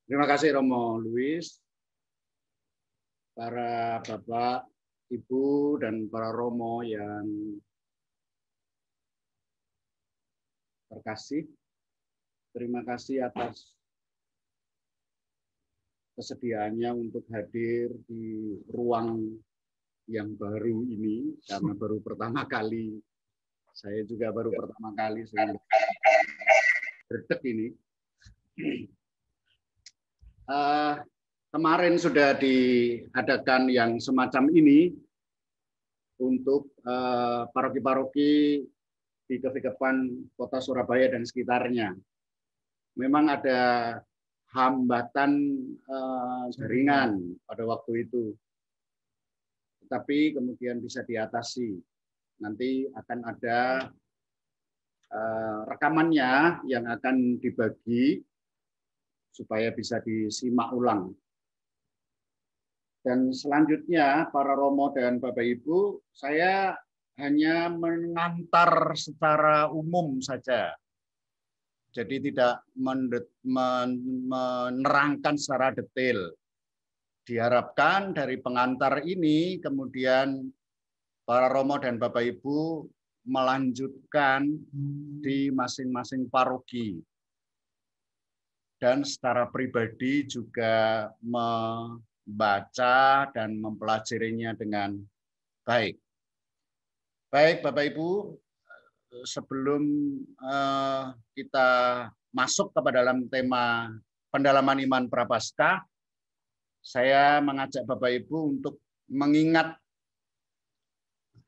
Terima kasih Romo Luis, para Bapak, Ibu, dan para Romo yang terkasih. Terima kasih atas kesediaannya untuk hadir di ruang yang baru ini, karena baru pertama kali. Saya juga baru pertama kali saya berdek ini. Kemarin sudah diadakan yang semacam ini untuk paroki-paroki di Kekepan Kota Surabaya dan sekitarnya. Memang ada hambatan jaringan pada waktu itu, tetapi kemudian bisa diatasi. Nanti akan ada rekamannya yang akan dibagi supaya bisa disimak ulang. Dan selanjutnya para Romo dan Bapak Ibu, saya hanya mengantar secara umum saja. Jadi tidak menerangkan secara detail. Diharapkan dari pengantar ini kemudian para Romo dan Bapak Ibu melanjutkan di masing-masing paroki. Dan secara pribadi juga membaca dan mempelajarinya dengan baik. Baik Bapak Ibu, sebelum kita masuk kepada dalam tema pendalaman iman Prapaskah, saya mengajak Bapak Ibu untuk mengingat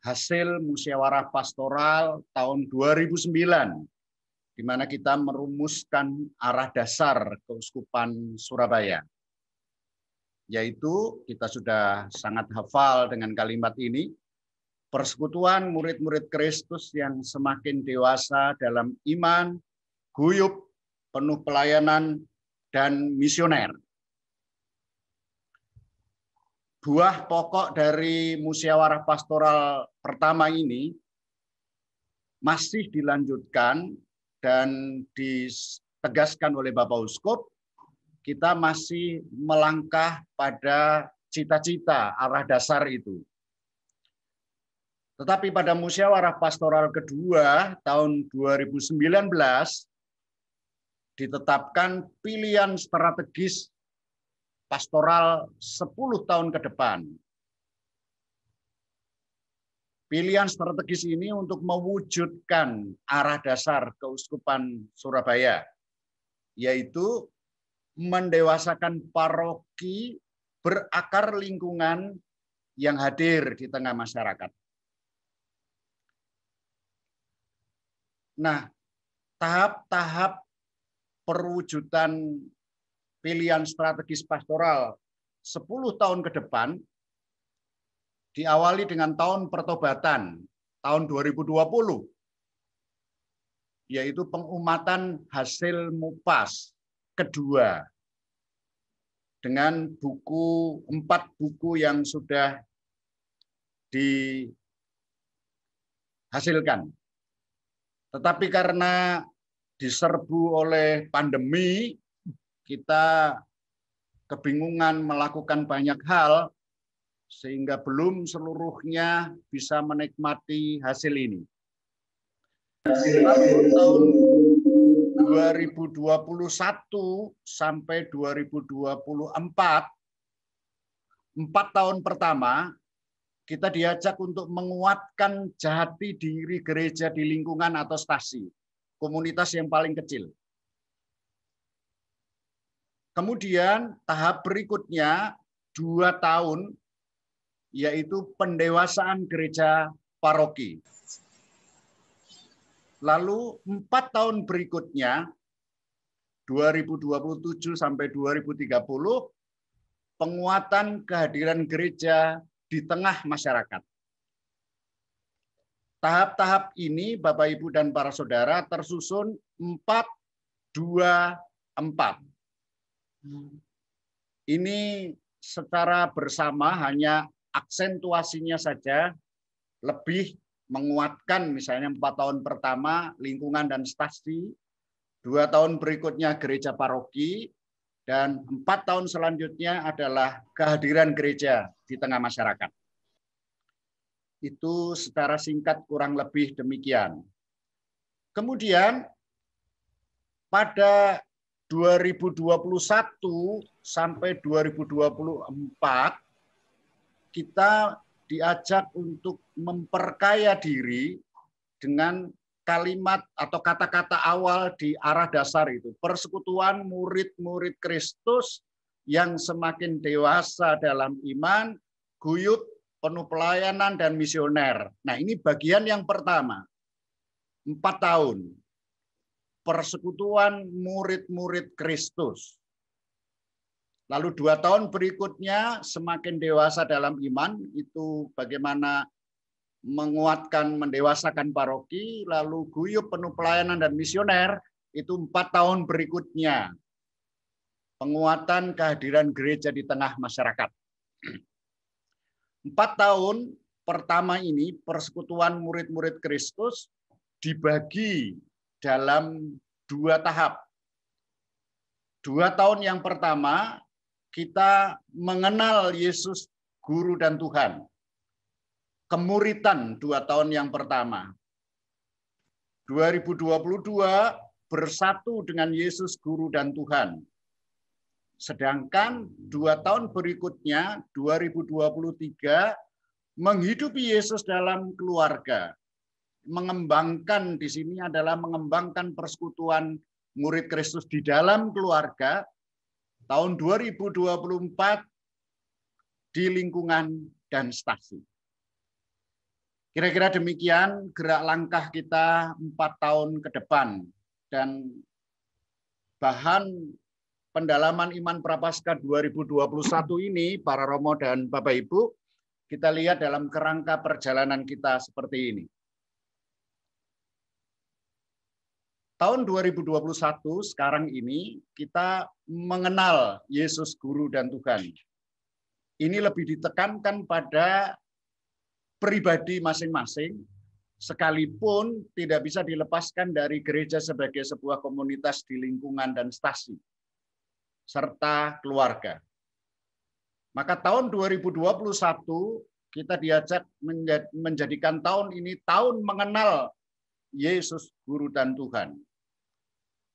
hasil musyawarah pastoral tahun 2009, di mana kita merumuskan arah dasar Keuskupan Surabaya. Yaitu kita sudah sangat hafal dengan kalimat ini, persekutuan murid-murid Kristus yang semakin dewasa dalam iman, guyup, penuh pelayanan, dan misioner. Buah pokok dari musyawarah pastoral pertama ini masih dilanjutkan dan ditegaskan oleh Bapak Uskup. Kita masih melangkah pada cita-cita arah dasar itu. Tetapi pada musyawarah pastoral kedua tahun 2019 ditetapkan pilihan strategis pastoral 10 tahun ke depan. Pilihan strategis ini untuk mewujudkan arah dasar Keuskupan Surabaya, yaitu mendewasakan paroki berakar lingkungan yang hadir di tengah masyarakat. Nah, tahap-tahap perwujudan pilihan strategis pastoral 10 tahun ke depan diawali dengan tahun pertobatan, tahun 2020, yaitu pengumatan hasil MUPAS kedua dengan 4 buku yang sudah dihasilkan. Tetapi karena diserbu oleh pandemi, kita kebingungan melakukan banyak hal, sehingga belum seluruhnya bisa menikmati hasil ini. Tahun 2021 sampai 2024, 4 tahun pertama, kita diajak untuk menguatkan jati diri gereja di lingkungan atau stasi, komunitas yang paling kecil. Kemudian tahap berikutnya 2 tahun, yaitu pendewasaan gereja paroki. Lalu 4 tahun berikutnya, 2027 sampai 2030, penguatan kehadiran gereja di tengah masyarakat. Tahap-tahap ini, Bapak, Ibu, dan para saudara, tersusun 4-2-4. Ini secara bersama hanya aksentuasinya saja lebih menguatkan, misalnya 4 tahun pertama lingkungan dan stasi, 2 tahun berikutnya gereja paroki, Dan 4 tahun selanjutnya adalah kehadiran gereja di tengah masyarakat. Itu secara singkat kurang lebih demikian. Kemudian pada 2021 sampai 2024 kita diajak untuk memperkaya diri dengan kalimat atau kata-kata awal di arah dasar itu. Persekutuan murid-murid Kristus yang semakin dewasa dalam iman, guyup, penuh pelayanan, dan misioner. Nah, ini bagian yang pertama. 4 tahun. Persekutuan murid-murid Kristus. Lalu 2 tahun berikutnya semakin dewasa dalam iman, itu bagaimana menguatkan, mendewasakan paroki, lalu guyup penuh pelayanan dan misioner, itu 4 tahun berikutnya. Penguatan kehadiran gereja di tengah masyarakat. 4 tahun pertama ini, persekutuan murid-murid Kristus dibagi dalam 2 tahap. 2 tahun yang pertama, kita mengenal Yesus, Guru dan Tuhan. Kemuritan 2 tahun yang pertama. 2022 bersatu dengan Yesus, Guru dan Tuhan. Sedangkan 2 tahun berikutnya, 2023, menghidupi Yesus dalam keluarga. Mengembangkan di sini adalah mengembangkan persekutuan murid Kristus di dalam keluarga. Tahun 2024 di lingkungan dan stasi. Kira-kira demikian gerak langkah kita 4 tahun ke depan. Dan bahan pendalaman iman Prapaskah 2021 ini, para Romo dan Bapak Ibu, kita lihat dalam kerangka perjalanan kita seperti ini. Tahun 2021 sekarang ini kita mengenal Yesus Guru dan Tuhan. Ini lebih ditekankan pada pribadi masing-masing, sekalipun tidak bisa dilepaskan dari gereja sebagai sebuah komunitas di lingkungan dan stasi, serta keluarga. Maka tahun 2021 kita diajak menjadikan tahun ini tahun mengenal Yesus, Guru dan Tuhan.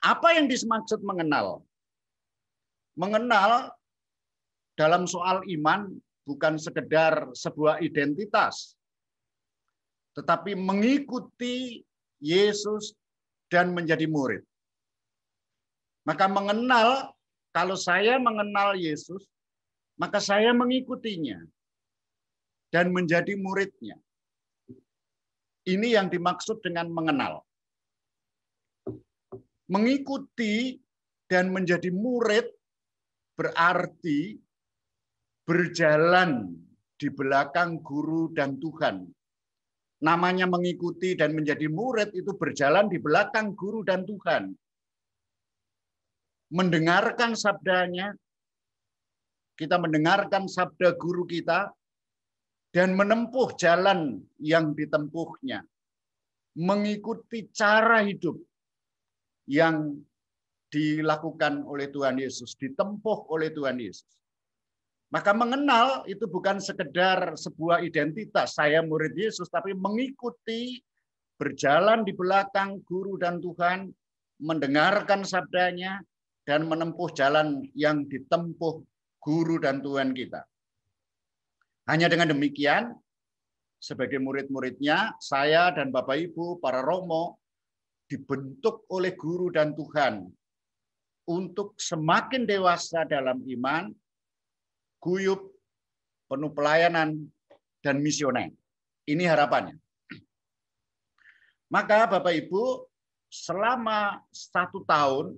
Apa yang dimaksud mengenal? Mengenal dalam soal iman bukan sekedar sebuah identitas, tetapi mengikuti Yesus dan menjadi murid. Maka mengenal, kalau saya mengenal Yesus, maka saya mengikutinya dan menjadi muridnya. Ini yang dimaksud dengan mengenal. Mengikuti dan menjadi murid berarti berjalan di belakang guru dan Tuhan. Namanya mengikuti dan menjadi murid itu berjalan di belakang guru dan Tuhan. Mendengarkan sabdanya, kita mendengarkan sabda guru kita, dan menempuh jalan yang ditempuhnya. Mengikuti cara hidup yang dilakukan oleh Tuhan Yesus, ditempuh oleh Tuhan Yesus. Maka mengenal itu bukan sekedar sebuah identitas, saya murid Yesus, tapi mengikuti, berjalan di belakang guru dan Tuhan, mendengarkan sabdanya, dan menempuh jalan yang ditempuh guru dan Tuhan kita. Hanya dengan demikian, sebagai murid-muridnya, saya dan Bapak Ibu, para Romo, dibentuk oleh guru dan Tuhan untuk semakin dewasa dalam iman, guyup, penuh pelayanan, dan misioner. Ini harapannya. Maka Bapak Ibu, selama 1 tahun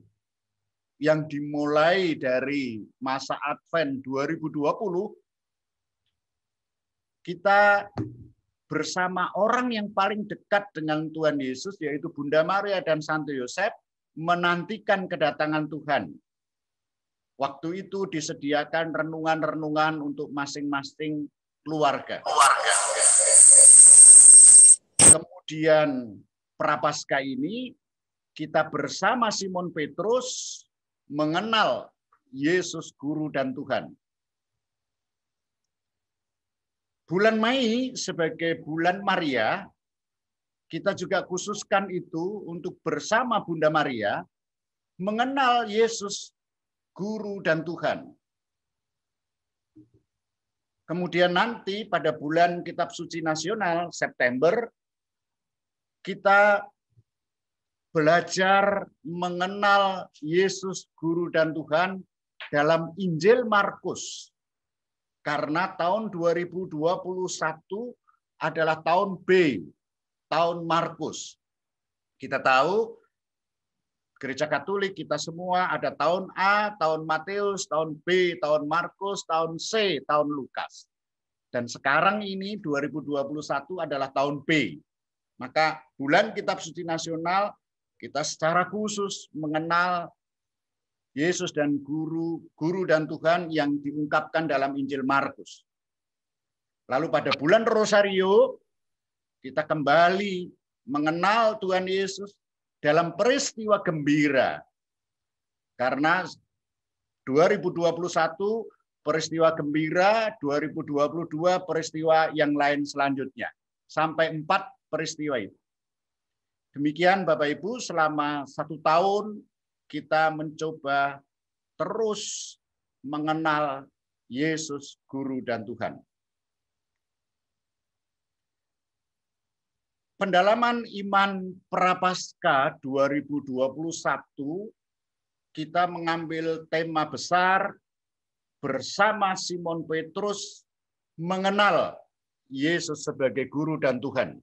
yang dimulai dari masa Advent 2020, kita bersama orang yang paling dekat dengan Tuhan Yesus, yaitu Bunda Maria dan Santo Yosef, menantikan kedatangan Tuhan. Waktu itu disediakan renungan-renungan untuk masing-masing keluarga. Kemudian Prapaskah ini kita bersama Simon Petrus mengenal Yesus Guru dan Tuhan. Bulan Mei sebagai bulan Maria, kita juga khususkan itu untuk bersama Bunda Maria mengenal Yesus Guru dan Tuhan. Kemudian nanti pada bulan Kitab Suci Nasional, September, kita belajar mengenal Yesus Guru dan Tuhan dalam Injil Markus. Karena tahun 2021 adalah tahun B, tahun Markus. Kita tahu Gereja Katolik kita semua ada tahun A, tahun Matius, tahun B, tahun Markus, tahun C, tahun Lukas. Dan sekarang ini 2021 adalah tahun B. Maka bulan Kitab Suci Nasional kita secara khusus mengenal Yesus dan Guru dan Tuhan yang diungkapkan dalam Injil Markus. Lalu pada bulan Rosario kita kembali mengenal Tuhan Yesus dalam peristiwa gembira. Karena 2021 peristiwa gembira, 2022 peristiwa yang lain selanjutnya. Sampai 4 peristiwa itu. Demikian Bapak Ibu, selama 1 tahun kita mencoba terus mengenal Yesus Guru dan Tuhan. Pendalaman iman Prapaskah 2021, kita mengambil tema besar bersama Simon Petrus mengenal Yesus sebagai Guru dan Tuhan.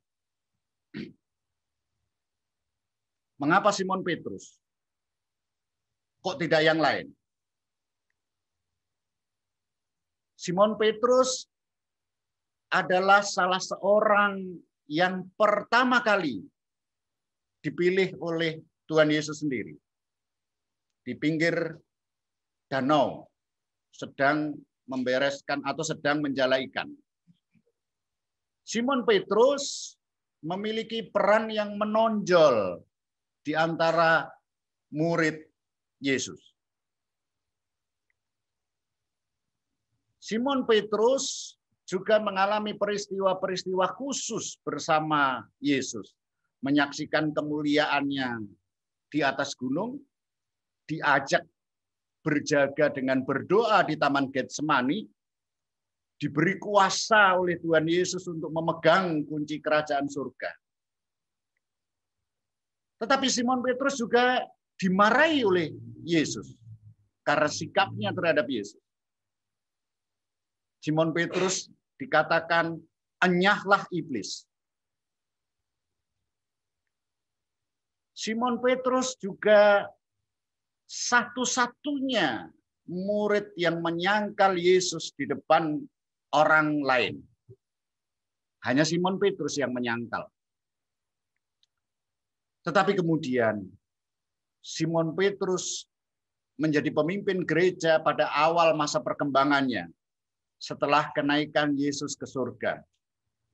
Mengapa Simon Petrus? Kok tidak yang lain? Simon Petrus adalah salah seorang yang pertama kali dipilih oleh Tuhan Yesus sendiri. Di pinggir danau, sedang membereskan atau sedang menjala ikan. Simon Petrus memiliki peran yang menonjol di antara murid Yesus. Simon Petrus juga mengalami peristiwa-peristiwa khusus bersama Yesus. Menyaksikan kemuliaannya di atas gunung, diajak berjaga dengan berdoa di Taman Getsemani, diberi kuasa oleh Tuhan Yesus untuk memegang kunci kerajaan surga. Tetapi Simon Petrus juga dimarahi oleh Yesus karena sikapnya terhadap Yesus. Simon Petrus dikatakan enyahlah iblis. Simon Petrus juga satu-satunya murid yang menyangkal Yesus di depan orang lain. Hanya Simon Petrus yang menyangkal. Tetapi kemudian Simon Petrus menjadi pemimpin gereja pada awal masa perkembangannya setelah kenaikan Yesus ke surga.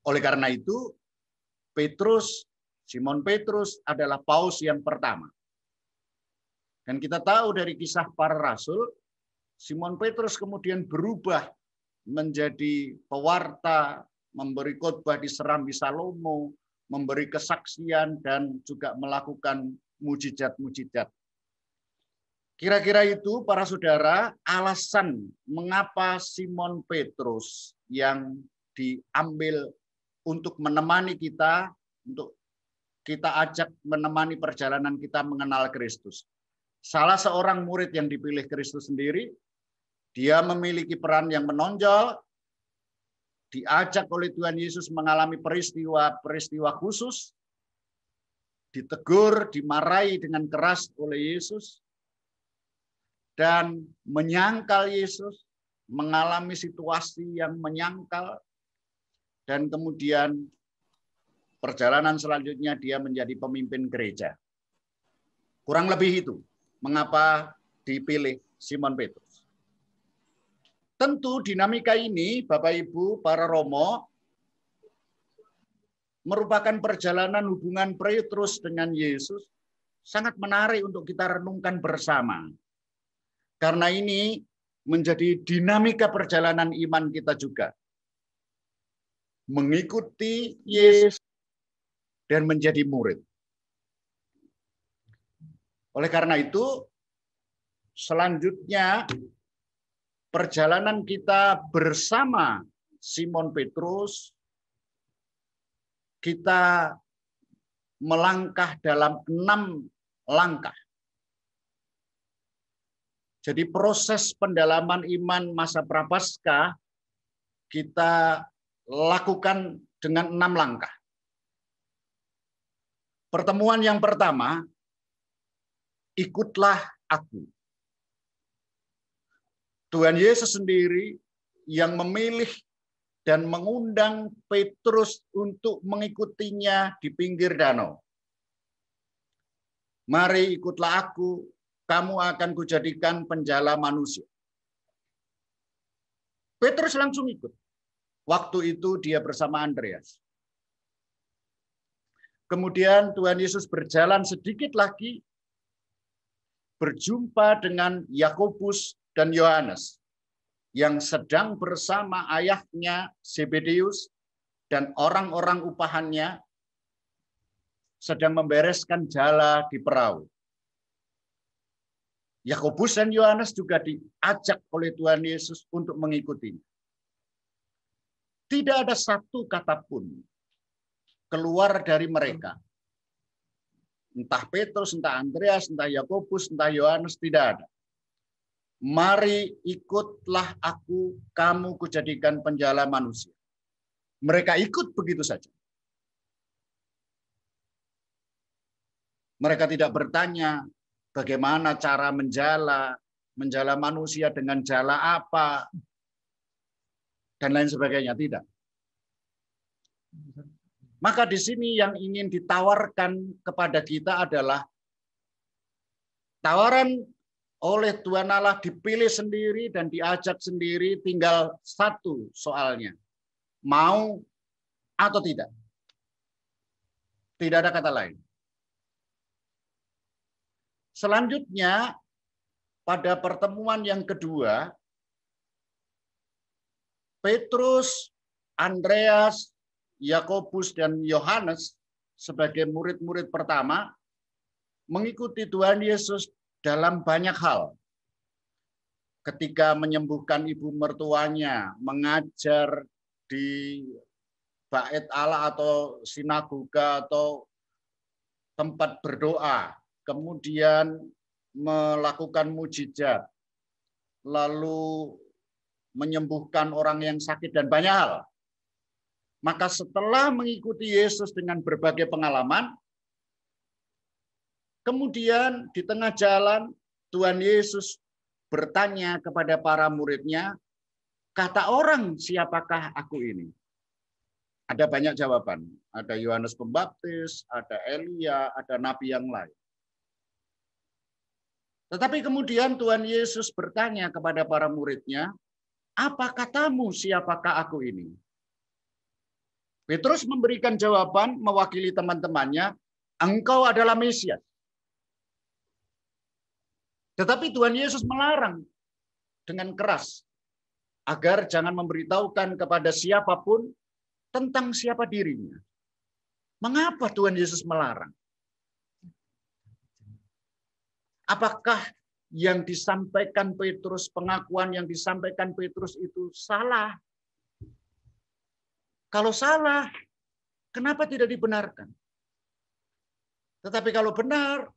Oleh karena itu, Simon Petrus adalah paus yang pertama. Dan kita tahu dari kisah para rasul, Simon Petrus kemudian berubah menjadi pewarta, memberi khotbah di Serambi Salomo, memberi kesaksian, dan juga melakukan mujizat-mujizat. Kira-kira itu para saudara alasan mengapa Simon Petrus yang diambil untuk menemani kita, untuk kita ajak menemani perjalanan kita mengenal Kristus. Salah seorang murid yang dipilih Kristus sendiri, dia memiliki peran yang menonjol, diajak oleh Tuhan Yesus mengalami peristiwa-peristiwa khusus, ditegur, dimarahi dengan keras oleh Yesus, dan menyangkal Yesus, mengalami situasi yang menyangkal, dan kemudian perjalanan selanjutnya dia menjadi pemimpin gereja. Kurang lebih itu mengapa dipilih Simon Petrus. Tentu dinamika ini, Bapak Ibu, para romo, merupakan perjalanan hubungan Petrus dengan Yesus sangat menarik untuk kita renungkan bersama. Karena ini menjadi dinamika perjalanan iman kita juga. Mengikuti Yesus dan menjadi murid. Oleh karena itu, selanjutnya perjalanan kita bersama Simon Petrus, kita melangkah dalam 6 langkah. Jadi proses pendalaman iman masa Prapaskah kita lakukan dengan 6 langkah. Pertemuan yang pertama, ikutlah aku. Tuhan Yesus sendiri yang memilih dan mengundang Petrus untuk mengikutinya di pinggir danau. Mari ikutlah aku, kamu akan kujadikan penjala manusia. Petrus langsung ikut. Waktu itu dia bersama Andreas. Kemudian Tuhan Yesus berjalan sedikit lagi, berjumpa dengan Yakobus dan Yohanes yang sedang bersama ayahnya Zebedeus dan orang-orang upahannya sedang membereskan jala di perahu. Yakobus dan Yohanes juga diajak oleh Tuhan Yesus untuk mengikutinya. Tidak ada satu kata pun keluar dari mereka. Entah Petrus, entah Andreas, entah Yakobus, entah Yohanes, tidak ada. Mari ikutlah aku, kamu kujadikan penjala manusia. Mereka ikut begitu saja. Mereka tidak bertanya bagaimana cara menjala manusia dengan jala apa, dan lain sebagainya. Tidak. Maka di sini yang ingin ditawarkan kepada kita adalah tawaran oleh Tuhan Allah dipilih sendiri dan diajak sendiri, tinggal satu soalnya. Mau atau tidak. Tidak ada kata lain. Selanjutnya, pada pertemuan yang kedua, Petrus, Andreas, Yakobus, dan Yohanes sebagai murid-murid pertama mengikuti Tuhan Yesus dalam banyak hal. Ketika menyembuhkan ibu mertuanya, mengajar di bait Allah atau sinagoga atau tempat berdoa, kemudian melakukan mujizat, lalu menyembuhkan orang yang sakit dan banyak hal. Maka setelah mengikuti Yesus dengan berbagai pengalaman, kemudian di tengah jalan Tuhan Yesus bertanya kepada para muridnya, kata orang siapakah aku ini? Ada banyak jawaban. Ada Yohanes Pembaptis, ada Elia, ada nabi yang lain. Tetapi kemudian Tuhan Yesus bertanya kepada para muridnya, apa katamu siapakah aku ini? Petrus memberikan jawaban mewakili teman-temannya, engkau adalah Mesias. Tetapi Tuhan Yesus melarang dengan keras agar jangan memberitahukan kepada siapapun tentang siapa dirinya. Mengapa Tuhan Yesus melarang? Apakah yang disampaikan Petrus, pengakuan yang disampaikan Petrus itu salah? Kalau salah, kenapa tidak dibenarkan? Tetapi kalau benar,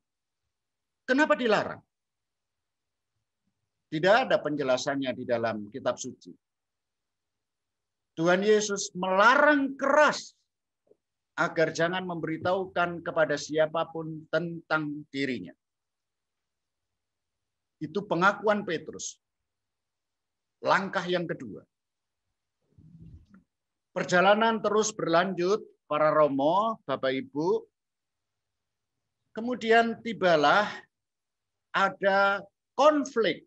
kenapa dilarang? Tidak ada penjelasannya di dalam kitab suci. Tuhan Yesus melarang keras agar jangan memberitahukan kepada siapapun tentang dirinya. Itu pengakuan Petrus. Langkah yang kedua. Perjalanan terus berlanjut, para romo, Bapak Ibu. Kemudian tibalah ada konflik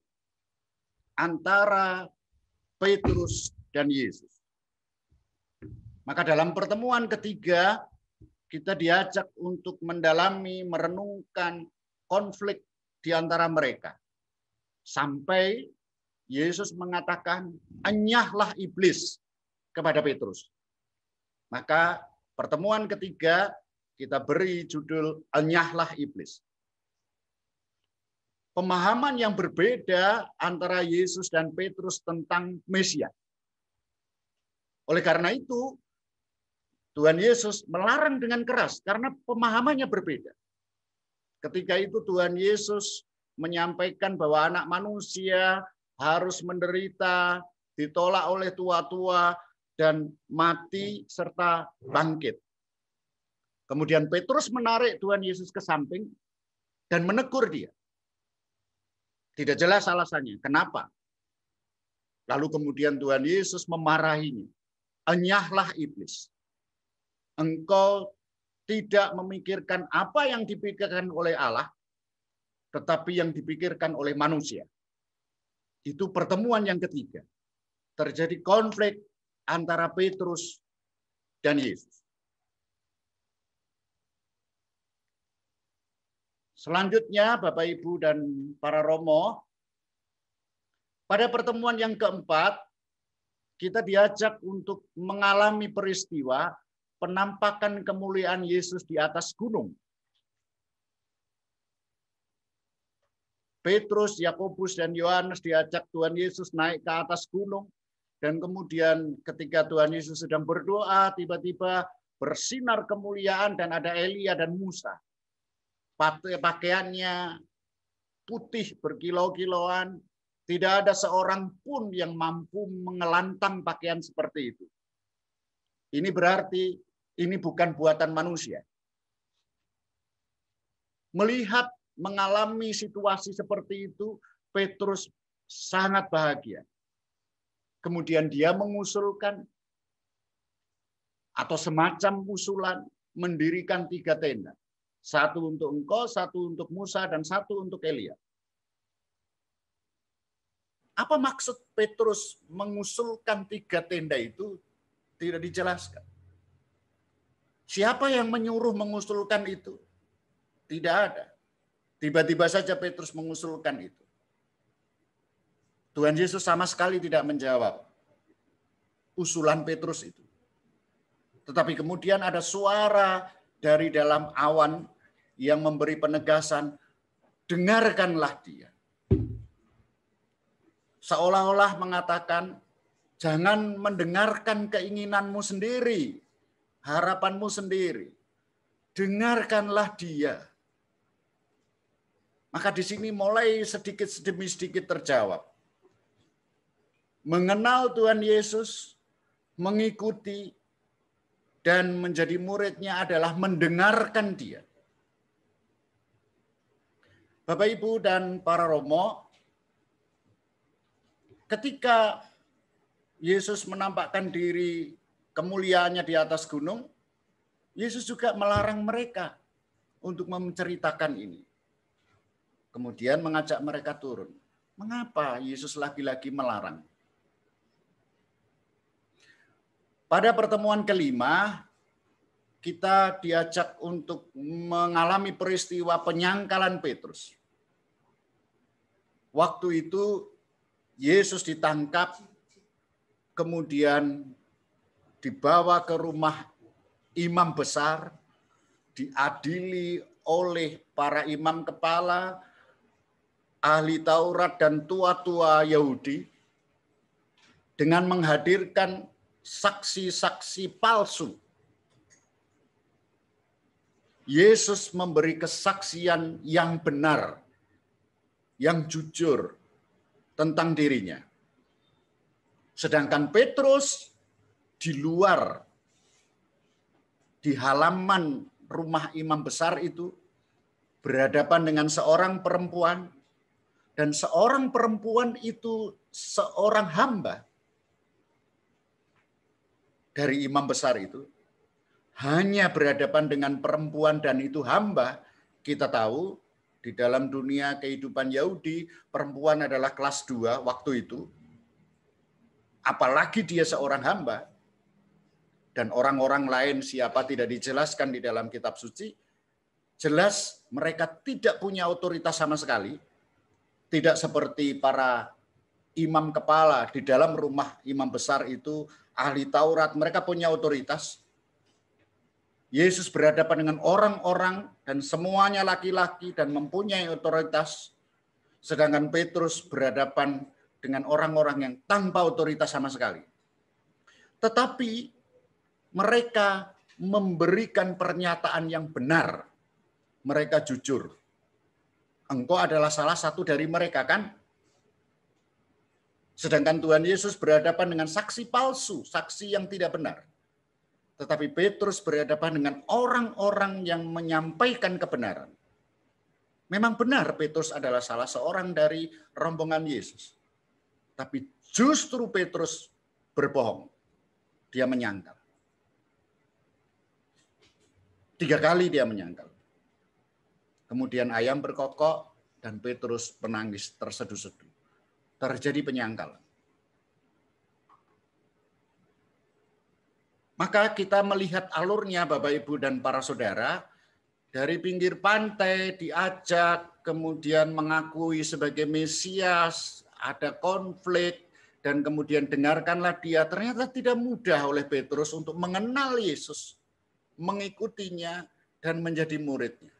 antara Petrus dan Yesus. Maka dalam pertemuan ketiga, kita diajak untuk mendalami, merenungkan konflik di antara mereka. Sampai Yesus mengatakan, enyahlah iblis kepada Petrus. Maka pertemuan ketiga kita beri judul enyahlah iblis. Pemahaman yang berbeda antara Yesus dan Petrus tentang Mesias. Oleh karena itu, Tuhan Yesus melarang dengan keras karena pemahamannya berbeda. Ketika itu Tuhan Yesus menyampaikan bahwa anak manusia harus menderita, ditolak oleh tua-tua, dan mati serta bangkit. Kemudian Petrus menarik Tuhan Yesus ke samping dan menegur dia. Tidak jelas alasannya. Kenapa? Lalu kemudian Tuhan Yesus memarahinya. Enyahlah iblis. Engkau tidak memikirkan apa yang dipikirkan oleh Allah, tetapi yang dipikirkan oleh manusia. Itu pertemuan yang ketiga. Terjadi konflik antara Petrus dan Yesus. Selanjutnya, Bapak, Ibu, dan para romo, pada pertemuan yang keempat, kita diajak untuk mengalami peristiwa penampakan kemuliaan Yesus di atas gunung. Petrus, Yakobus, dan Yohanes diajak Tuhan Yesus naik ke atas gunung. Dan kemudian ketika Tuhan Yesus sedang berdoa, tiba-tiba bersinar kemuliaan dan ada Elia dan Musa. Pakaiannya putih berkilau-kilauan, tidak ada seorang pun yang mampu mengelantang pakaian seperti itu. Ini berarti ini bukan buatan manusia. Melihat, mengalami situasi seperti itu, Petrus sangat bahagia. Kemudian dia mengusulkan atau semacam usulan mendirikan 3 tenda. 1 untuk engkau, 1 untuk Musa, dan 1 untuk Elia. Apa maksud Petrus mengusulkan 3 tenda itu? Tidak dijelaskan. Siapa yang menyuruh mengusulkan itu? Tidak ada. Tiba-tiba saja Petrus mengusulkan itu. Tuhan Yesus sama sekali tidak menjawab usulan Petrus itu. Tetapi kemudian ada suara dari dalam awan yang memberi penegasan, dengarkanlah dia. Seolah-olah mengatakan, jangan mendengarkan keinginanmu sendiri, harapanmu sendiri. Dengarkanlah dia. Maka di sini mulai sedikit demi sedikit terjawab. Mengenal Tuhan Yesus, mengikuti, dan menjadi muridnya adalah mendengarkan dia. Bapak, Ibu, dan para romo, ketika Yesus menampakkan diri kemuliaannya di atas gunung, Yesus juga melarang mereka untuk menceritakan ini. Kemudian mengajak mereka turun. Mengapa Yesus lagi-lagi melarang? Pada pertemuan kelima, kita diajak untuk mengalami peristiwa penyangkalan Petrus. Waktu itu Yesus ditangkap, kemudian dibawa ke rumah imam besar, diadili oleh para imam kepala, ahli Taurat, dan tua-tua Yahudi dengan menghadirkan saksi-saksi palsu. Yesus memberi kesaksian yang benar, yang jujur tentang dirinya. Sedangkan Petrus di luar, di halaman rumah imam besar itu, berhadapan dengan seorang perempuan, dan seorang perempuan itu seorang hamba dari imam besar itu. Hanya berhadapan dengan perempuan dan itu hamba, kita tahu di dalam dunia kehidupan Yahudi, perempuan adalah kelas 2 waktu itu. Apalagi dia seorang hamba. Dan orang-orang lain siapa tidak dijelaskan di dalam kitab suci. Jelas mereka tidak punya otoritas sama sekali. Tidak seperti para imam kepala di dalam rumah imam besar itu, ahli Taurat, mereka punya otoritas. Yesus berhadapan dengan orang-orang dan semuanya laki-laki dan mempunyai otoritas. Sedangkan Petrus berhadapan dengan orang-orang yang tanpa otoritas sama sekali. Tetapi mereka memberikan pernyataan yang benar. Mereka jujur. Engkau adalah salah satu dari mereka, kan? Sedangkan Tuhan Yesus berhadapan dengan saksi palsu, saksi yang tidak benar. Tetapi Petrus berhadapan dengan orang-orang yang menyampaikan kebenaran. Memang benar Petrus adalah salah seorang dari rombongan Yesus. Tapi justru Petrus berbohong. Dia menyangkal. 3 kali dia menyangkal. Kemudian ayam berkokok dan Petrus menangis terseduh-seduh. Terjadi penyangkalan. Maka kita melihat alurnya Bapak Ibu dan para saudara, dari pinggir pantai diajak, kemudian mengakui sebagai Mesias, ada konflik, dan kemudian dengarkanlah dia. Ternyata tidak mudah oleh Petrus untuk mengenal Yesus, mengikutinya, dan menjadi muridnya.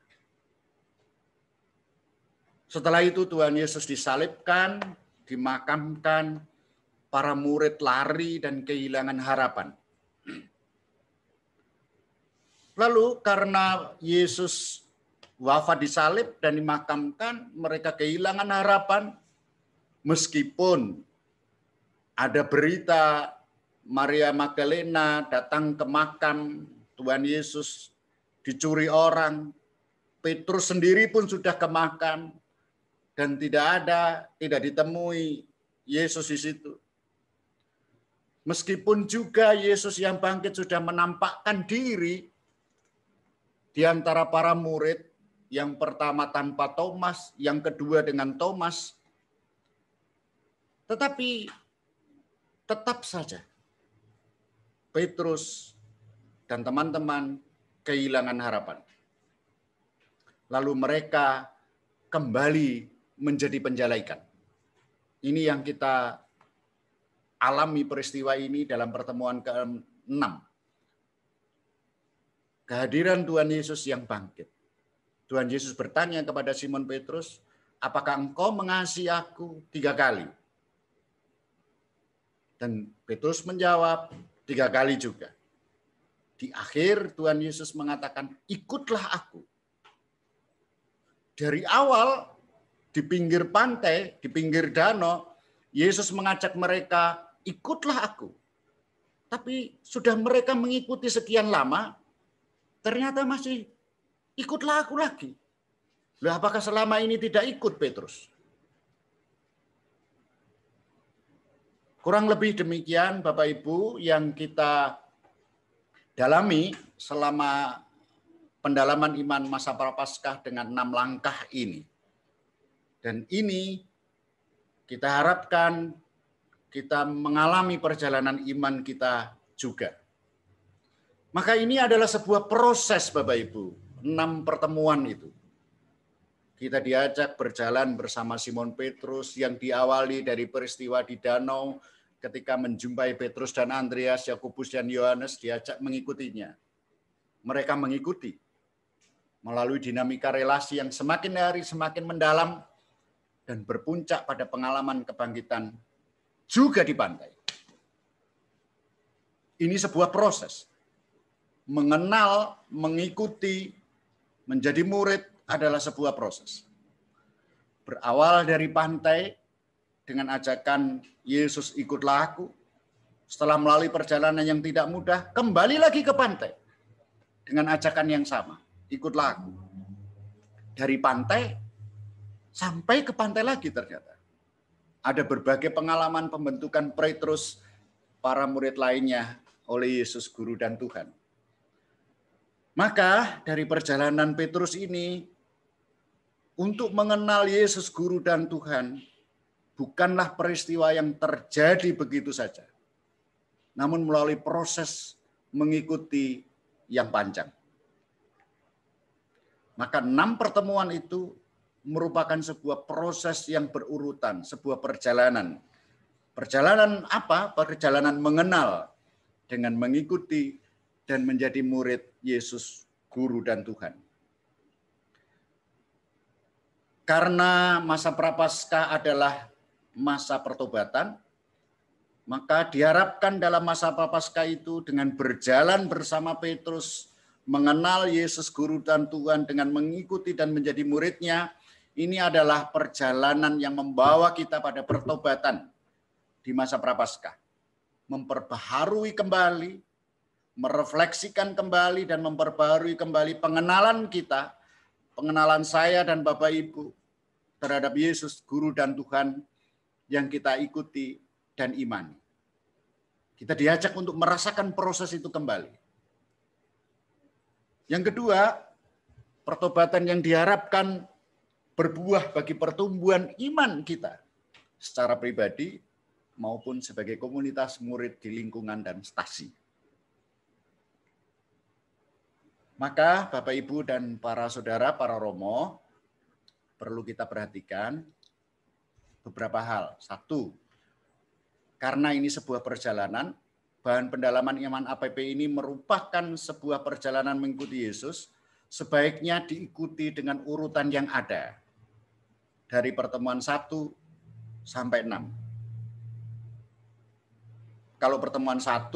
Setelah itu Tuhan Yesus disalibkan, dimakamkan, para murid lari dan kehilangan harapan. Lalu karena Yesus wafat disalib dan dimakamkan, mereka kehilangan harapan. Meskipun ada berita Maria Magdalena datang ke makam Tuhan Yesus, dicuri orang. Petrus sendiri pun sudah ke makam dan tidak ditemui Yesus di situ. Meskipun juga Yesus yang bangkit sudah menampakkan diri di antara para murid, yang pertama tanpa Thomas, yang kedua dengan Thomas. Tetapi tetap saja Petrus dan teman-teman kehilangan harapan. Lalu mereka kembali menjadi penjala ikan. Ini yang kita alami peristiwa ini dalam pertemuan ke-6. Kehadiran Tuhan Yesus yang bangkit. Tuhan Yesus bertanya kepada Simon Petrus, apakah engkau mengasihi aku 3 kali? Dan Petrus menjawab 3 kali juga. Di akhir Tuhan Yesus mengatakan, ikutlah aku. Dari awal di pinggir pantai, di pinggir danau, Yesus mengajak mereka, ikutlah aku. Tapi sudah mereka mengikuti sekian lama, ternyata masih ikutlah aku lagi. Lah, apakah selama ini tidak ikut Petrus? Kurang lebih demikian Bapak Ibu yang kita dalami selama pendalaman iman masa Prapaskah dengan 6 langkah ini. Dan ini kita harapkan kita mengalami perjalanan iman kita juga. Maka ini adalah sebuah proses Bapak Ibu, 6 pertemuan itu. Kita diajak berjalan bersama Simon Petrus yang diawali dari peristiwa di danau ketika menjumpai Petrus dan Andreas, Yakobus dan Yohanes, diajak mengikutinya. Mereka mengikuti melalui dinamika relasi yang semakin hari semakin mendalam dan berpuncak pada pengalaman kebangkitan juga di pantai. Ini sebuah proses. Mengenal, mengikuti, menjadi murid adalah sebuah proses. Berawal dari pantai dengan ajakan Yesus ikutlah aku. Setelah melalui perjalanan yang tidak mudah, kembali lagi ke pantai dengan ajakan yang sama, ikutlah aku. Dari pantai sampai ke pantai lagi ternyata. Ada berbagai pengalaman pembentukan Petrus, para murid lainnya oleh Yesus Guru dan Tuhan. Maka dari perjalanan Petrus ini, untuk mengenal Yesus Guru dan Tuhan, bukanlah peristiwa yang terjadi begitu saja, namun melalui proses mengikuti yang panjang. Maka 6 pertemuan itu merupakan sebuah proses yang berurutan, sebuah perjalanan. Perjalanan apa? Perjalanan mengenal dengan mengikuti dan menjadi murid Yesus, Guru dan Tuhan. Karena masa Prapaskah adalah masa pertobatan, maka diharapkan dalam masa Prapaskah itu dengan berjalan bersama Petrus, mengenal Yesus Guru dan Tuhan dengan mengikuti dan menjadi muridnya, ini adalah perjalanan yang membawa kita pada pertobatan di masa Prapaskah. Memperbaharui kembali, merefleksikan kembali dan memperbaharui kembali pengenalan kita, pengenalan saya dan Bapak Ibu terhadap Yesus Guru dan Tuhan yang kita ikuti dan imani. Kita diajak untuk merasakan proses itu kembali. Yang kedua, pertobatan yang diharapkan berbuah bagi pertumbuhan iman kita secara pribadi maupun sebagai komunitas murid di lingkungan dan stasi. Maka Bapak Ibu dan para saudara, para romo, perlu kita perhatikan beberapa hal. Satu, karena ini sebuah perjalanan, bahan pendalaman iman APP ini merupakan sebuah perjalanan mengikuti Yesus, sebaiknya diikuti dengan urutan yang ada. Dari pertemuan 1 sampai 6. Kalau pertemuan 1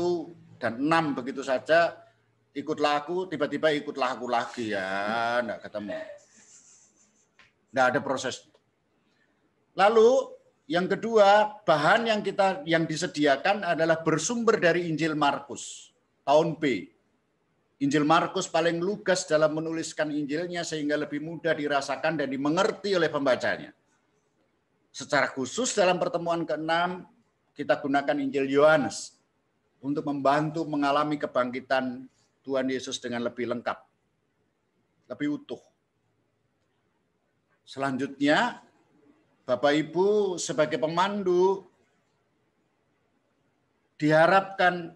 dan 6 begitu saja, ikutlah aku, tiba-tiba ikutlah aku lagi, ya, enggak ketemu. Enggak ada proses. Lalu yang kedua, bahan yang disediakan adalah bersumber dari Injil Markus, tahun B. Injil Markus paling lugas dalam menuliskan Injilnya sehingga lebih mudah dirasakan dan dimengerti oleh pembacanya. Secara khusus dalam pertemuan ke-6, kita gunakan Injil Yohanes untuk membantu mengalami kebangkitan Tuhan Yesus dengan lebih lengkap, lebih utuh. Selanjutnya, Bapak Ibu sebagai pemandu diharapkan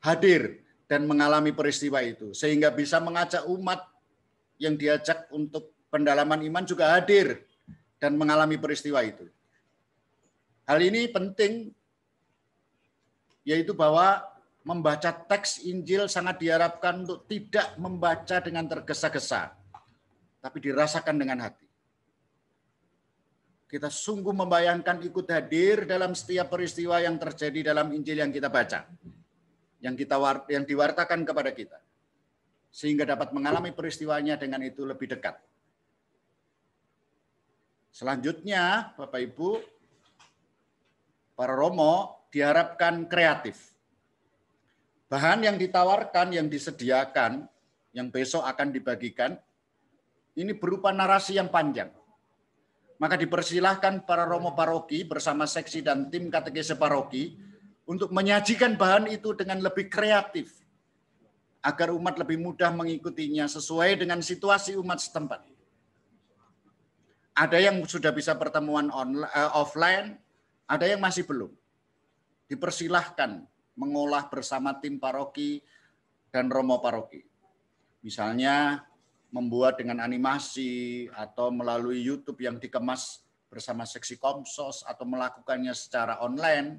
hadir dan mengalami peristiwa itu, sehingga bisa mengajak umat yang diajak untuk pendalaman iman juga hadir dan mengalami peristiwa itu. Hal ini penting, yaitu bahwa membaca teks Injil sangat diharapkan untuk tidak membaca dengan tergesa-gesa, tapi dirasakan dengan hati. Kita sungguh membayangkan ikut hadir dalam setiap peristiwa yang terjadi dalam Injil yang kita baca, yang diwartakan kepada kita, sehingga dapat mengalami peristiwanya dengan itu lebih dekat. Selanjutnya, Bapak Ibu, para romo diharapkan kreatif. Bahan yang ditawarkan, yang disediakan, yang besok akan dibagikan, ini berupa narasi yang panjang. Maka dipersilahkan para romo paroki bersama seksi dan tim katekese paroki untuk menyajikan bahan itu dengan lebih kreatif, agar umat lebih mudah mengikutinya sesuai dengan situasi umat setempat. Ada yang sudah bisa pertemuan offline, ada yang masih belum. Dipersilahkan mengolah bersama tim paroki dan romo paroki. Misalnya membuat dengan animasi atau melalui YouTube yang dikemas bersama seksi Komsos atau melakukannya secara online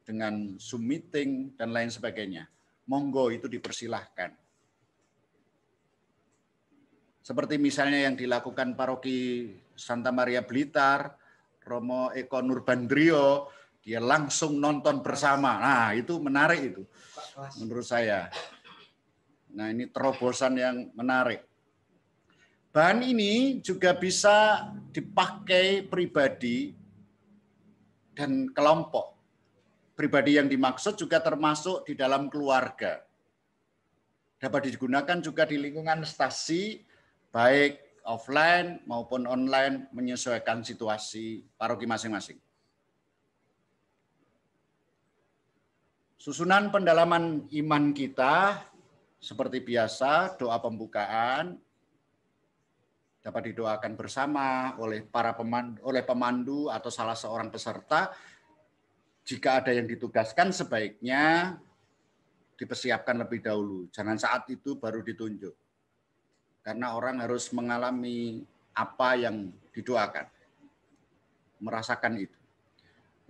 dengan Zoom meeting dan lain sebagainya. Monggo, itu dipersilahkan. Seperti misalnya yang dilakukan paroki Santa Maria Blitar, Romo Eko Nurbandrio, dia langsung nonton bersama. Nah, itu menarik itu menurut saya. Nah, ini terobosan yang menarik. Bahan ini juga bisa dipakai pribadi dan kelompok. Pribadi yang dimaksud juga termasuk di dalam keluarga. Dapat digunakan juga di lingkungan stasi, baik offline maupun online, menyesuaikan situasi paroki masing-masing. Susunan pendalaman iman kita seperti biasa, doa pembukaan dapat didoakan bersama oleh pemandu atau salah seorang peserta. Jika ada yang ditugaskan, sebaiknya dipersiapkan lebih dahulu. Jangan saat itu baru ditunjuk. Karena orang harus mengalami apa yang didoakan. Merasakan itu.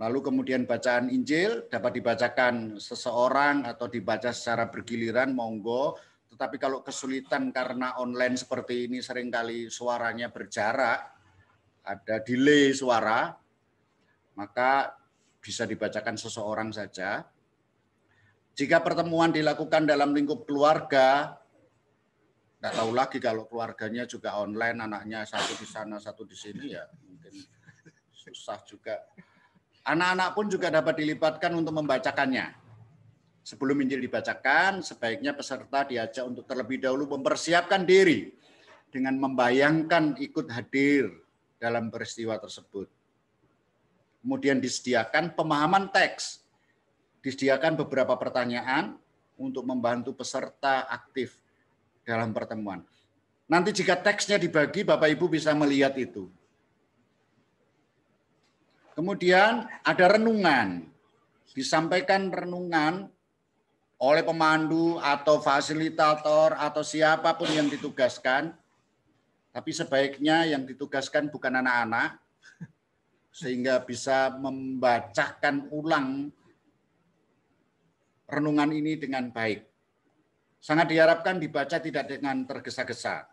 Lalu kemudian bacaan Injil dapat dibacakan seseorang atau dibaca secara bergiliran, monggo. Tetapi kalau kesulitan karena online seperti ini seringkali suaranya berjarak, ada delay suara, maka bisa dibacakan seseorang saja. Jika pertemuan dilakukan dalam lingkup keluarga, nggak tahu lagi kalau keluarganya juga online, anaknya satu di sana, satu di sini, ya mungkin susah juga. Anak-anak pun juga dapat dilibatkan untuk membacakannya. Sebelum Injil dibacakan, sebaiknya peserta diajak untuk terlebih dahulu mempersiapkan diri dengan membayangkan ikut hadir dalam peristiwa tersebut. Kemudian disediakan pemahaman teks. Disediakan beberapa pertanyaan untuk membantu peserta aktif dalam pertemuan. Nanti jika teksnya dibagi, Bapak Ibu bisa melihat itu. Kemudian ada renungan. Disampaikan renungan oleh pemandu atau fasilitator atau siapapun yang ditugaskan. Tapi sebaiknya yang ditugaskan bukan anak-anak, sehingga bisa membacakan ulang renungan ini dengan baik. Sangat diharapkan dibaca tidak dengan tergesa-gesa.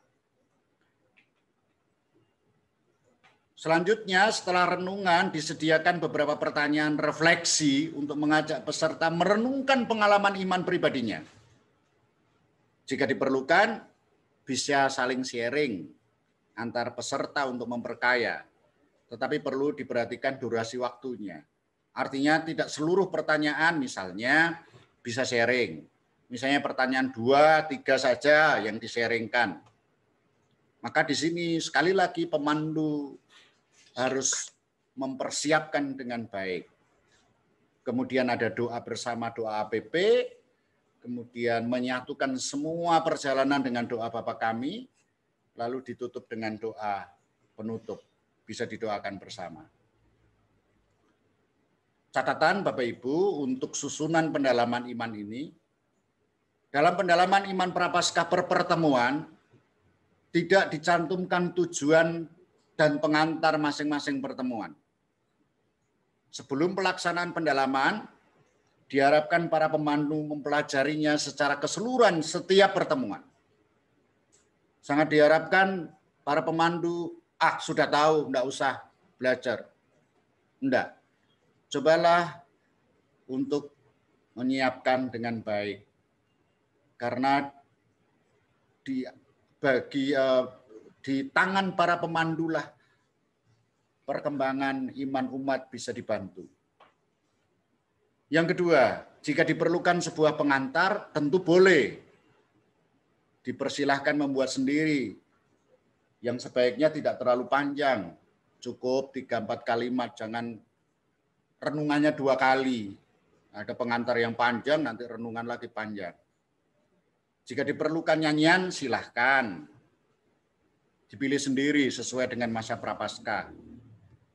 Selanjutnya setelah renungan disediakan beberapa pertanyaan refleksi untuk mengajak peserta merenungkan pengalaman iman pribadinya. Jika diperlukan, bisa saling sharing antar peserta untuk memperkaya. Tetapi perlu diperhatikan durasi waktunya. Artinya tidak seluruh pertanyaan misalnya bisa sharing. Misalnya pertanyaan 2, 3 saja yang di-sharingkan. Maka di sini sekali lagi pemandu harus mempersiapkan dengan baik. Kemudian ada doa bersama, doa APP, kemudian menyatukan semua perjalanan dengan doa Bapa Kami, lalu ditutup dengan doa penutup, bisa didoakan bersama. Catatan Bapak Ibu untuk susunan pendalaman iman ini, dalam pendalaman iman prapaskah per pertemuan, tidak dicantumkan tujuan dan pengantar masing-masing pertemuan. Sebelum pelaksanaan pendalaman, diharapkan para pemandu mempelajarinya secara keseluruhan setiap pertemuan. Sangat diharapkan para pemandu, sudah tahu, enggak usah belajar. Enggak. Cobalah untuk menyiapkan dengan baik. Karena di tangan para pemandulah perkembangan iman umat bisa dibantu. Yang kedua, jika diperlukan sebuah pengantar, tentu boleh. Dipersilahkan membuat sendiri. Yang sebaiknya tidak terlalu panjang. Cukup 3-4 kalimat, jangan renungannya 2 kali. Ada pengantar yang panjang, nanti renungan lagi panjang. Jika diperlukan nyanyian, silahkan. Dipilih sendiri sesuai dengan masa prapaskah.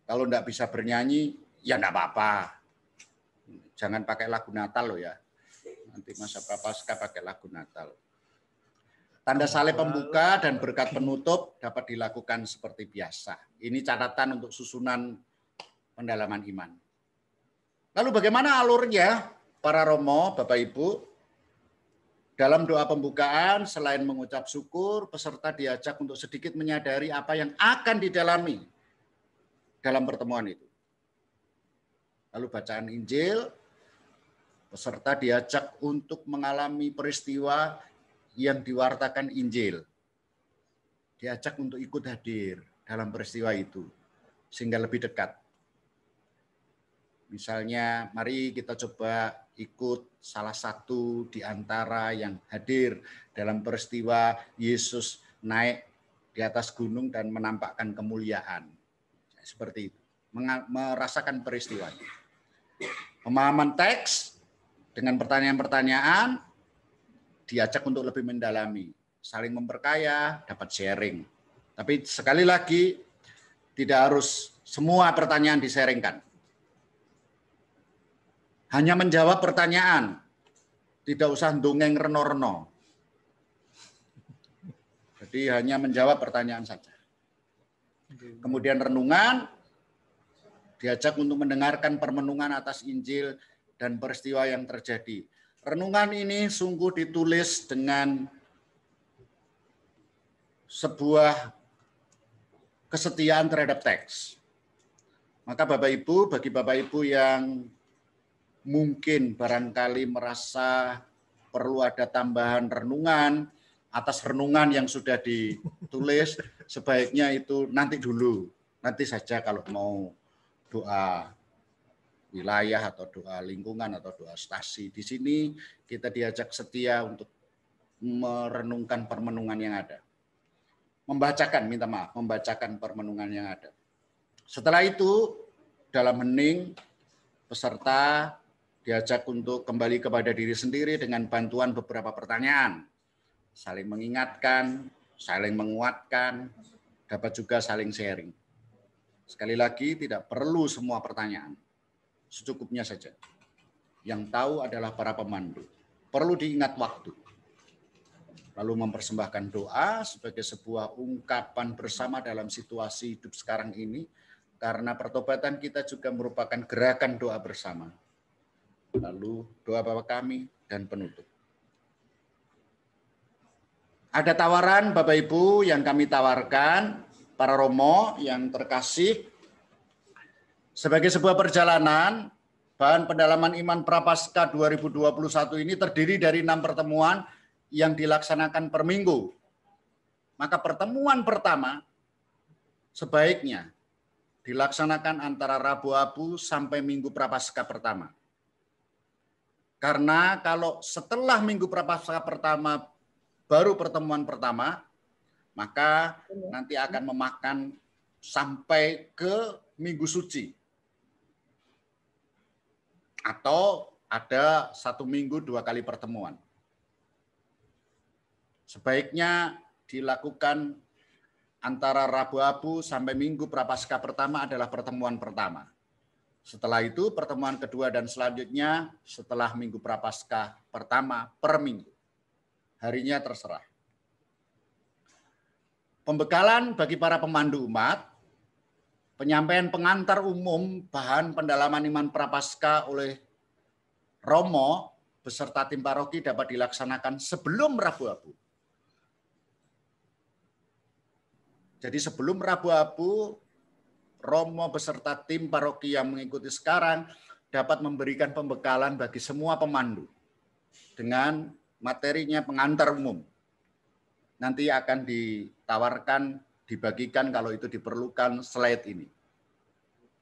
Kalau enggak bisa bernyanyi, ya enggak apa-apa. Jangan pakai lagu Natal loh ya. Nanti masa prapaskah pakai lagu Natal. Tanda salib pembuka dan berkat penutup dapat dilakukan seperti biasa. Ini catatan untuk susunan pendalaman iman. Lalu bagaimana alurnya para Romo, Bapak Ibu? Dalam doa pembukaan, selain mengucap syukur, peserta diajak untuk sedikit menyadari apa yang akan didalami dalam pertemuan itu. Lalu bacaan Injil, peserta diajak untuk mengalami peristiwa yang diwartakan Injil. Diajak untuk ikut hadir dalam peristiwa itu, sehingga lebih dekat. Misalnya, mari kita coba ikut salah satu di antara yang hadir dalam peristiwa Yesus naik di atas gunung dan menampakkan kemuliaan. Seperti itu, merasakan peristiwanya. Pemahaman teks dengan pertanyaan-pertanyaan, diajak untuk lebih mendalami, saling memperkaya, dapat sharing. Tapi sekali lagi, tidak harus semua pertanyaan di-sharingkan. Hanya menjawab pertanyaan, tidak usah dongeng reno-reno. Jadi hanya menjawab pertanyaan saja. Kemudian renungan, diajak untuk mendengarkan permenungan atas Injil dan peristiwa yang terjadi. Renungan ini sungguh ditulis dengan sebuah kesetiaan terhadap teks. Maka bagi Bapak Ibu yang mungkin barangkali merasa perlu ada tambahan renungan atas renungan yang sudah ditulis, sebaiknya itu nanti dulu. Nanti saja kalau mau doa wilayah atau doa lingkungan atau doa stasi. Di sini kita diajak setia untuk merenungkan permenungan yang ada. Membacakan permenungan yang ada. Setelah itu, dalam hening, peserta diajak untuk kembali kepada diri sendiri dengan bantuan beberapa pertanyaan. Saling mengingatkan, saling menguatkan, dapat juga saling sharing. Sekali lagi, tidak perlu semua pertanyaan. Secukupnya saja. Yang tahu adalah para pemandu. Perlu diingat waktu. Lalu mempersembahkan doa sebagai sebuah ungkapan bersama dalam situasi hidup sekarang ini. Karena pertobatan kita juga merupakan gerakan doa bersama. Lalu doa Bapa kami dan penutup. Ada tawaran Bapak Ibu yang kami tawarkan, para romo yang terkasih, sebagai sebuah perjalanan, bahan pendalaman iman Prapaskah 2021 ini terdiri dari 6 pertemuan yang dilaksanakan per minggu. Maka pertemuan pertama sebaiknya dilaksanakan antara Rabu Abu sampai Minggu Prapaskah pertama. Karena kalau setelah Minggu Prapaskah pertama baru pertemuan pertama, maka nanti akan memakan sampai ke Minggu Suci. Atau ada 1 minggu 2 kali pertemuan. Sebaiknya dilakukan antara Rabu Abu sampai Minggu Prapaskah pertama adalah pertemuan pertama. Setelah itu pertemuan kedua dan selanjutnya setelah Minggu Prapaskah pertama per minggu. Harinya terserah. Pembekalan bagi para pemandu umat, penyampaian pengantar umum bahan pendalaman iman Prapaskah oleh romo beserta tim paroki dapat dilaksanakan sebelum Rabu Abu. Jadi sebelum Rabu Abu, romo beserta tim paroki yang mengikuti sekarang dapat memberikan pembekalan bagi semua pemandu dengan materinya pengantar umum. Nanti akan ditawarkan, dibagikan kalau itu diperlukan slide ini,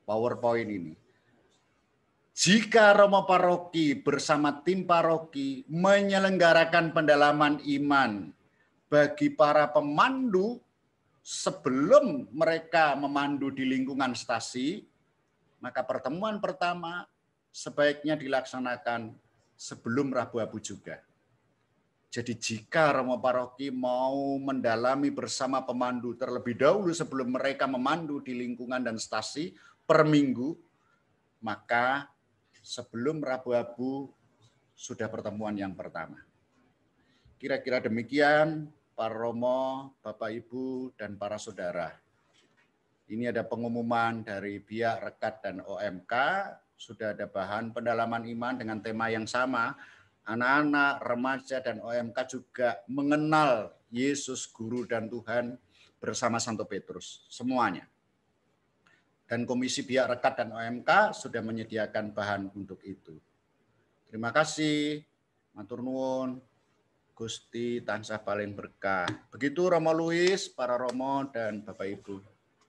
PowerPoint ini. Jika romo paroki bersama tim paroki menyelenggarakan pendalaman iman bagi para pemandu sebelum mereka memandu di lingkungan stasi, maka pertemuan pertama sebaiknya dilaksanakan sebelum Rabu Abu juga. Jadi jika romo paroki mau mendalami bersama pemandu terlebih dahulu sebelum mereka memandu di lingkungan dan stasi per minggu, maka sebelum Rabu Abu sudah pertemuan yang pertama. Kira-kira demikian para romo, Bapak Ibu, dan para saudara. Ini ada pengumuman dari Biak Rekat dan OMK, sudah ada bahan pendalaman iman dengan tema yang sama. Anak-anak, remaja, dan OMK juga mengenal Yesus, Guru dan Tuhan bersama Santo Petrus, semuanya. Dan Komisi Biak Rekat dan OMK sudah menyediakan bahan untuk itu. Terima kasih, matur nuwun. Gusti tansah paling berkah. Begitu Romo Luis, para Romo dan Bapak Ibu.